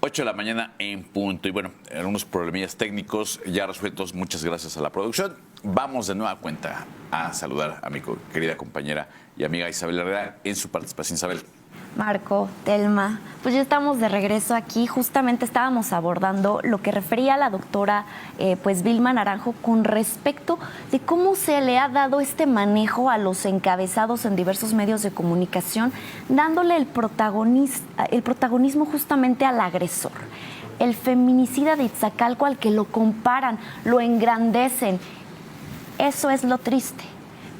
8 de la mañana en punto. Y bueno, algunos problemillas técnicos ya resueltos. Muchas gracias a la producción. Vamos de nueva cuenta a saludar a mi querida compañera y amiga Isabel Herrera en su participación. Isabel. Marco, Telma, pues ya estamos de regreso aquí. Justamente estábamos abordando lo que refería a la doctora pues Vilma Naranjo con respecto de cómo se le ha dado este manejo a los encabezados en diversos medios de comunicación, dándole el protagonismo justamente al agresor. El feminicida de Iztacalco, al que lo comparan, lo engrandecen. Eso es lo triste.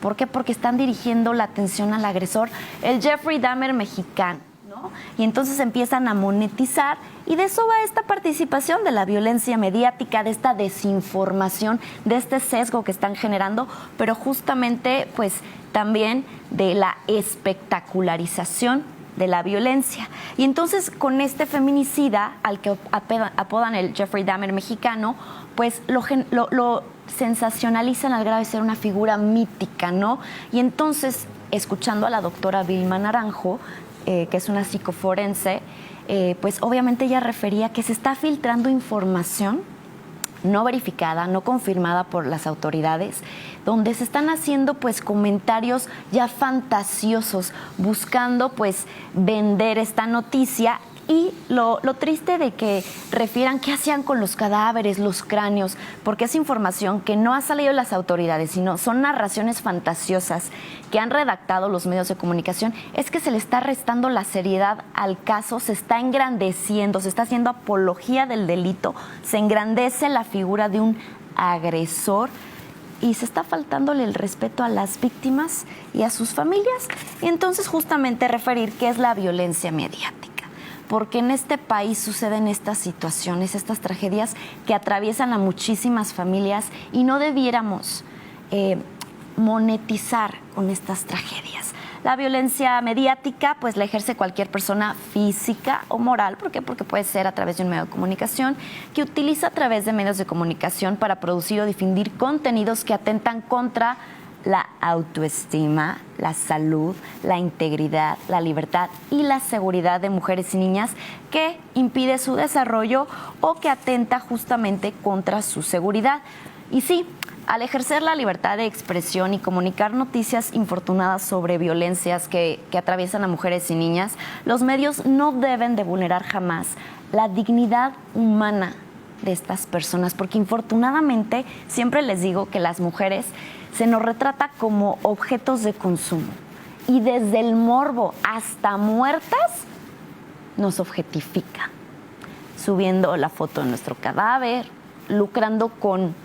¿Por qué? Porque están dirigiendo la atención al agresor, el Jeffrey Dahmer mexicano, ¿no? Y entonces empiezan a monetizar, y de eso va esta participación de la violencia mediática, de esta desinformación, de este sesgo que están generando, pero justamente pues también de la espectacularización de la violencia. Y entonces con este feminicida, al que apodan el Jeffrey Dahmer mexicano, pues lo sensacionalizan al grado de ser una figura mítica, ¿no? Y entonces, escuchando a la doctora Vilma Naranjo, que es una psicoforense, pues obviamente ella refería que se está filtrando información no verificada, no confirmada por las autoridades, donde se están haciendo pues comentarios ya fantasiosos, buscando pues vender esta noticia. Y lo triste de que refieran qué hacían con los cadáveres, los cráneos, porque es información que no ha salido de las autoridades, sino son narraciones fantasiosas que han redactado los medios de comunicación, es que se le está restando la seriedad al caso, se está engrandeciendo, se está haciendo apología del delito, se engrandece la figura de un agresor y se está faltándole el respeto a las víctimas y a sus familias. Y entonces justamente referir qué es la violencia mediática. Porque en este país suceden estas situaciones, estas tragedias que atraviesan a muchísimas familias y no debiéramos monetizar con estas tragedias. La violencia mediática pues la ejerce cualquier persona física o moral. ¿Por qué? Porque puede ser a través de un medio de comunicación que utiliza a través de medios de comunicación para producir o difundir contenidos que atentan contra la autoestima, la salud, la integridad, la libertad y la seguridad de mujeres y niñas, que impide su desarrollo o que atenta justamente contra su seguridad. Y sí, al ejercer la libertad de expresión y comunicar noticias infortunadas sobre violencias que atraviesan a mujeres y niñas, los medios no deben de vulnerar jamás la dignidad humana de estas personas, porque infortunadamente siempre les digo que las mujeres se nos retrata como objetos de consumo y desde el morbo hasta muertas nos objetifica, subiendo la foto de nuestro cadáver, lucrando con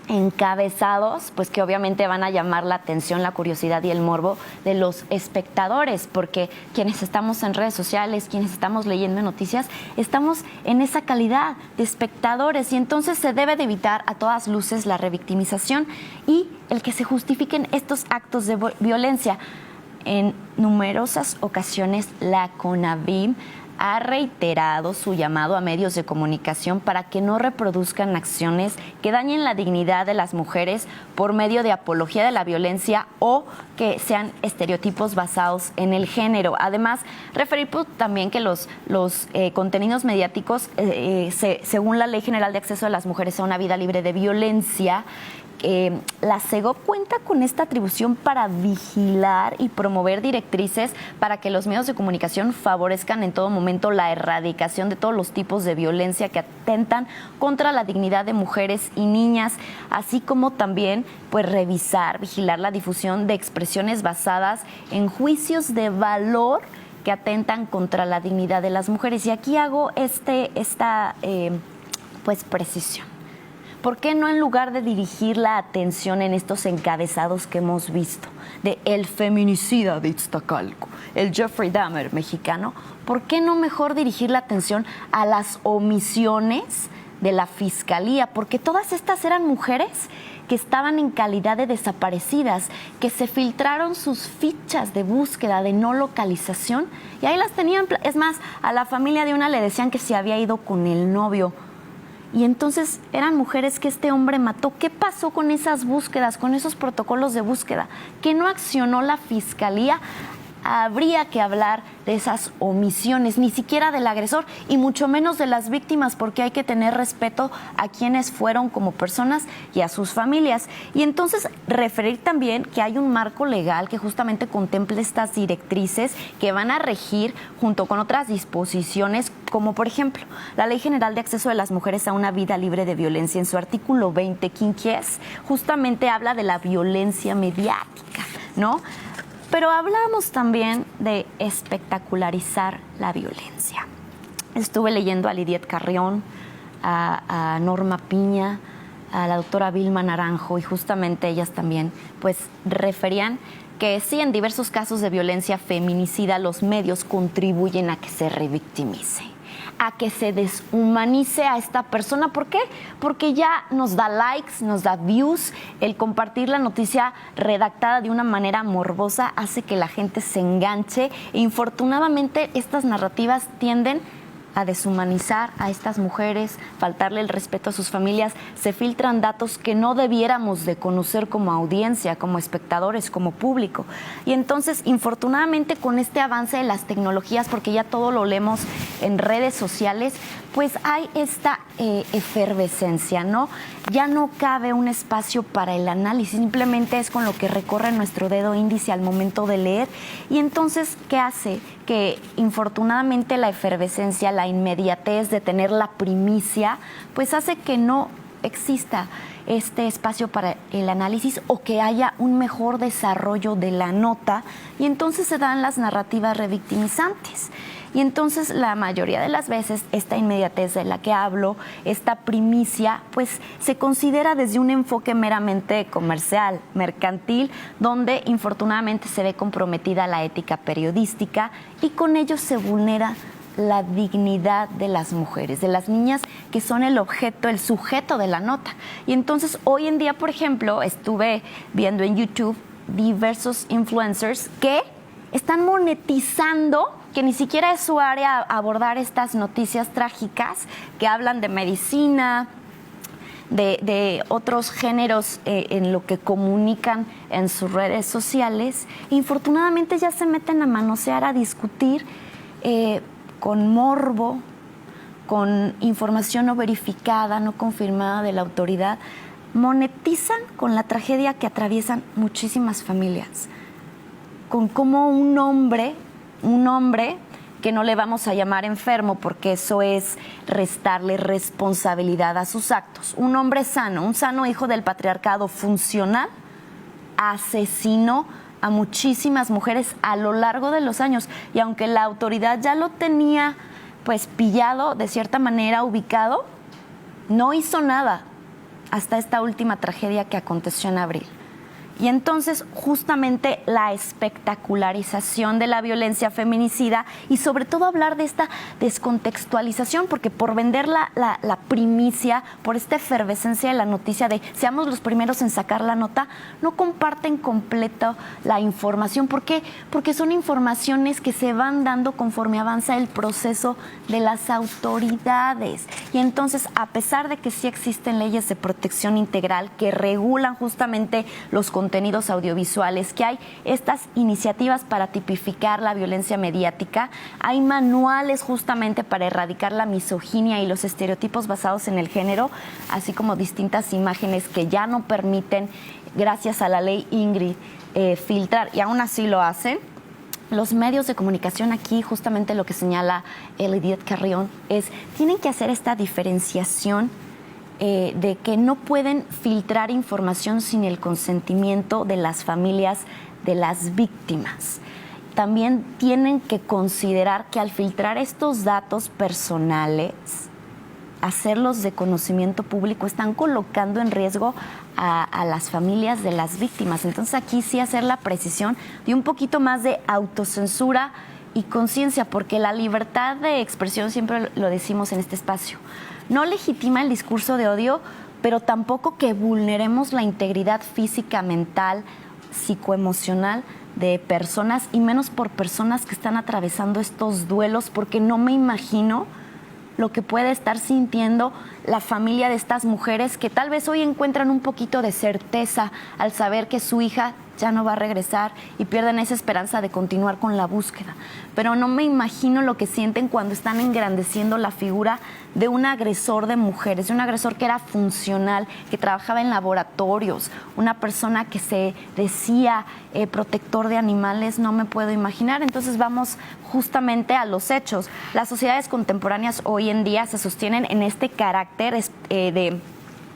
encabezados, pues que obviamente van a llamar la atención, la curiosidad y el morbo de los espectadores, porque quienes estamos en redes sociales, quienes estamos leyendo noticias, estamos en esa calidad de espectadores y entonces se debe de evitar a todas luces la revictimización y el que se justifiquen estos actos de violencia. En numerosas ocasiones la CONAVIM ha reiterado su llamado a medios de comunicación para que no reproduzcan acciones que dañen la dignidad de las mujeres por medio de apología de la violencia o que sean estereotipos basados en el género. Además, referir también que los contenidos mediáticos, según la Ley General de Acceso de las Mujeres a una Vida Libre de Violencia, la CEGOP cuenta con esta atribución para vigilar y promover directrices para que los medios de comunicación favorezcan en todo momento la erradicación de todos los tipos de violencia que atentan contra la dignidad de mujeres y niñas, así como también pues revisar, vigilar la difusión de expresiones basadas en juicios de valor que atentan contra la dignidad de las mujeres. Y aquí hago esta precisión. ¿Por qué no, en lugar de dirigir la atención en estos encabezados que hemos visto, de el feminicida de Iztacalco, el Jeffrey Dahmer mexicano, por qué no mejor dirigir la atención a las omisiones de la Fiscalía? Porque todas estas eran mujeres que estaban en calidad de desaparecidas, que se filtraron sus fichas de búsqueda, de no localización, y ahí las tenían. Es más, a la familia de una le decían que se había ido con el novio. Y entonces eran mujeres que este hombre mató. ¿Qué pasó con esas búsquedas, con esos protocolos de búsqueda? ¿Que no accionó la Fiscalía habría que hablar de esas omisiones, ni siquiera del agresor y mucho menos de las víctimas, porque hay que tener respeto a quienes fueron como personas y a sus familias. Y entonces referir también que hay un marco legal que justamente contemple estas directrices que van a regir junto con otras disposiciones, como por ejemplo la Ley General de Acceso de las Mujeres a una Vida Libre de Violencia. En su artículo 20, quinquies, justamente habla de la violencia mediática, ¿no? Pero hablamos también de espectacularizar la violencia. Estuve leyendo a Lidiet Carrión, a Norma Piña, a la doctora Vilma Naranjo, y justamente ellas también pues referían que sí, en diversos casos de violencia feminicida los medios contribuyen a que se revictimice, a que se deshumanice a esta persona. ¿Por qué? Porque ya nos da likes, nos da views. El compartir la noticia redactada de una manera morbosa hace que la gente se enganche e infortunadamente estas narrativas tienden a deshumanizar a estas mujeres, faltarle el respeto a sus familias. Se filtran datos que no debiéramos de conocer como audiencia, como espectadores, como público. Y entonces, infortunadamente, con este avance de las tecnologías, porque ya todo lo leemos en redes sociales, pues hay esta efervescencia, ¿no? Ya no cabe un espacio para el análisis, simplemente es con lo que recorre nuestro dedo índice al momento de leer. Y entonces, ¿qué hace? Que infortunadamente la efervescencia, la inmediatez de tener la primicia, pues hace que no exista este espacio para el análisis o que haya un mejor desarrollo de la nota, y entonces se dan las narrativas revictimizantes. Y entonces la mayoría de las veces esta inmediatez de la que hablo, esta primicia, pues se considera desde un enfoque meramente comercial, mercantil, donde infortunadamente se ve comprometida la ética periodística y con ello se vulnera la dignidad de las mujeres, de las niñas que son el objeto, el sujeto de la nota. Y entonces hoy en día, por ejemplo, estuve viendo en YouTube diversos influencers que están monetizando, que ni siquiera es su área abordar estas noticias trágicas que hablan de medicina, de otros géneros en lo que comunican en sus redes sociales. Infortunadamente ya se meten a manosear, a discutir con morbo, con información no verificada, no confirmada de la autoridad. Monetizan con la tragedia que atraviesan muchísimas familias, con cómo un hombre que no le vamos a llamar enfermo porque eso es restarle responsabilidad a sus actos, un hombre sano, un sano hijo del patriarcado funcional, asesinó a muchísimas mujeres a lo largo de los años, y aunque la autoridad ya lo tenía pues pillado, de cierta manera ubicado, no hizo nada hasta esta última tragedia que aconteció en abril. Y entonces justamente la espectacularización de la violencia feminicida y sobre todo hablar de esta descontextualización, porque por vender la primicia, por esta efervescencia de la noticia de seamos los primeros en sacar la nota, no comparten completo la información. ¿Por qué? Porque son informaciones que se van dando conforme avanza el proceso de las autoridades. Y entonces, a pesar de que sí existen leyes de protección integral que regulan justamente los contenidos audiovisuales, que hay estas iniciativas para tipificar la violencia mediática, hay manuales justamente para erradicar la misoginia y los estereotipos basados en el género, así como distintas imágenes que ya no permiten, gracias a la ley Ingrid, filtrar, y aún así lo hacen. Los medios de comunicación aquí, justamente lo que señala Lidiet Carrión, tienen que hacer esta diferenciación de que no pueden filtrar información sin el consentimiento de las familias de las víctimas. También tienen que considerar que al filtrar estos datos personales, hacerlos de conocimiento público, están colocando en riesgo a las familias de las víctimas. Entonces aquí sí hacer la precisión de un poquito más de autocensura y conciencia, porque la libertad de expresión, siempre lo decimos en este espacio, no legitima el discurso de odio, pero tampoco que vulneremos la integridad física, mental, psicoemocional de personas, y menos por personas que están atravesando estos duelos, porque no me imagino lo que puede estar sintiendo la familia de estas mujeres que tal vez hoy encuentran un poquito de certeza al saber que su hija ya no va a regresar y pierden esa esperanza de continuar con la búsqueda. Pero no me imagino lo que sienten cuando están engrandeciendo la figura de un agresor de mujeres, de un agresor que era funcional, que trabajaba en laboratorios, una persona que se decía protector de animales. No me puedo imaginar. Entonces vamos justamente a los hechos. Las sociedades contemporáneas hoy en día se sostienen en este carácter de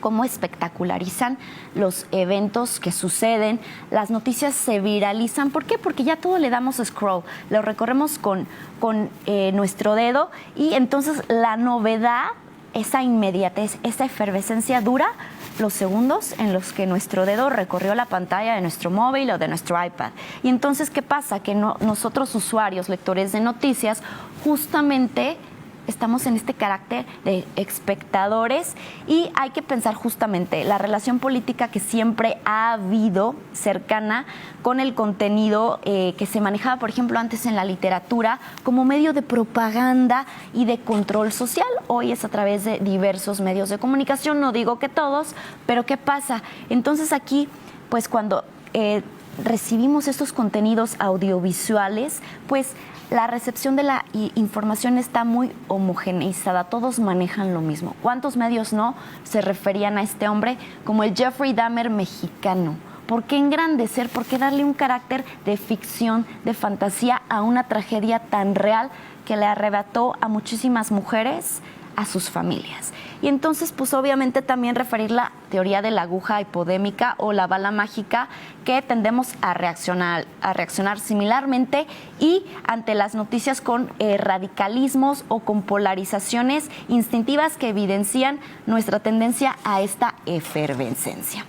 cómo espectacularizan los eventos que suceden, las noticias se viralizan. ¿Por qué? Porque ya todo le damos scroll, lo recorremos con nuestro dedo y entonces la novedad, esa inmediatez, esa efervescencia dura los segundos en los que nuestro dedo recorrió la pantalla de nuestro móvil o de nuestro iPad. Y entonces, ¿qué pasa? Que nosotros usuarios, lectores de noticias, justamente estamos en este carácter de espectadores y hay que pensar justamente la relación política que siempre ha habido cercana con el contenido que se manejaba, por ejemplo, antes en la literatura como medio de propaganda y de control social. Hoy es a través de diversos medios de comunicación, no digo que todos, pero ¿qué pasa? Entonces aquí, pues cuando recibimos estos contenidos audiovisuales, pues la recepción de la información está muy homogeneizada, todos manejan lo mismo. ¿Cuántos medios no se referían a este hombre como el Jeffrey Dahmer mexicano? ¿Por qué engrandecer? ¿Por qué darle un carácter de ficción, de fantasía a una tragedia tan real que le arrebató a muchísimas mujeres a sus familias? Y entonces, pues obviamente también referir la teoría de la aguja hipodémica o la bala mágica, que tendemos a reaccionar similarmente y ante las noticias con radicalismos o con polarizaciones instintivas que evidencian nuestra tendencia a esta efervescencia.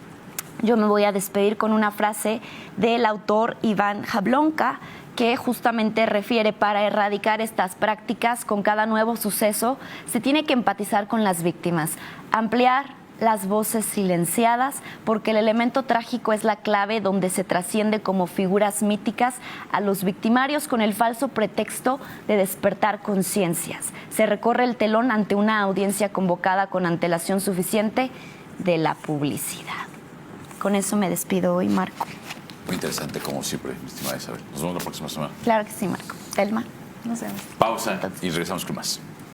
Yo me voy a despedir con una frase del autor Iván Jablonka, que justamente refiere: para erradicar estas prácticas con cada nuevo suceso se tiene que empatizar con las víctimas, ampliar las voces silenciadas, porque el elemento trágico es la clave donde se trasciende como figuras míticas a los victimarios con el falso pretexto de despertar conciencias. Se recorre el telón ante una audiencia convocada con antelación suficiente de la publicidad. Con eso me despido hoy, Marco. Muy interesante, como siempre, mi estimada Isabel. Nos vemos la próxima semana. Claro que sí, Marco. Telma, nos vemos. Pausa y regresamos con más.